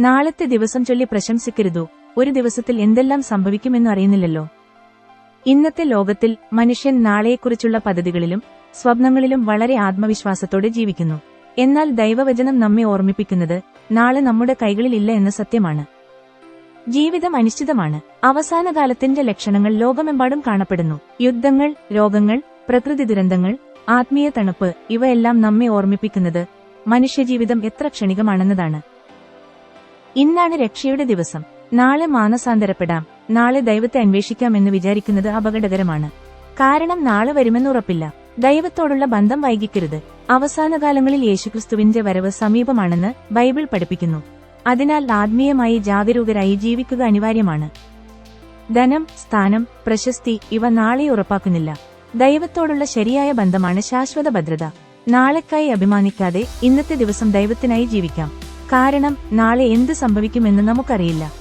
നാളത്തെ ദിവസം ചൊല്ലി പ്രശംസിക്കരുതോ, ഒരു ദിവസത്തിൽ എന്തെല്ലാം സംഭവിക്കുമെന്ന് അറിയുന്നില്ലല്ലോ. ഇന്നത്തെ ലോകത്തിൽ മനുഷ്യൻ നാളെയെക്കുറിച്ചുള്ള പദ്ധതികളിലും സ്വപ്നങ്ങളിലും വളരെ ആത്മവിശ്വാസത്തോടെ ജീവിക്കുന്നു. എന്നാൽ ദൈവവചനം നമ്മെ ഓർമ്മിപ്പിക്കുന്നത് നാളെ നമ്മുടെ കൈകളിലില്ല എന്ന സത്യമാണ്. ജീവിതം അനിശ്ചിതമാണ്. അവസാനകാലത്തിന്റെ ലക്ഷണങ്ങൾ ലോകമെമ്പാടും കാണപ്പെടുന്നു. യുദ്ധങ്ങൾ, രോഗങ്ങൾ, പ്രകൃതി ദുരന്തങ്ങൾ, ആത്മീയ തണുപ്പ്, ഇവയെല്ലാം നമ്മെ ഓർമ്മിപ്പിക്കുന്നത് മനുഷ്യജീവിതം എത്ര ക്ഷണികമാണെന്നതാണ്. ഇന്നാണ് രക്ഷയുടെ ദിവസം. നാളെ മാനസാന്തരപ്പെടാം, നാളെ ദൈവത്തെ അന്വേഷിക്കാമെന്ന് വിചാരിക്കുന്നത് അപകടകരമാണ്. കാരണം നാളെ വരുമെന്നുറപ്പില്ല. ദൈവത്തോടുള്ള ബന്ധം വൈകിക്കരുത്. അവസാനകാലങ്ങളിൽ യേശുക്രിസ്തുവിന്റെ വരവ് സമീപമാണെന്ന് ബൈബിൾ പഠിപ്പിക്കുന്നു. അതിനാൽ ആത്മീയമായി ജാഗരൂകരായി ജീവിക്കുക അനിവാര്യമാണ്. ധനം, സ്ഥാനം, പ്രശസ്തി ഇവ നാളെ ഉറപ്പാക്കുന്നില്ല. ദൈവത്തോടുള്ള ശരിയായ ബന്ധമാണ് ശാശ്വത ഭദ്രത. നാളെക്കായി അഭിമാനിക്കാതെ ഇന്നത്തെ ദിവസം ദൈവത്തിനായി ജീവിക്കാം. കാരണം നാളെ എന്ത് സംഭവിക്കുമെന്ന് നമുക്കറിയില്ല.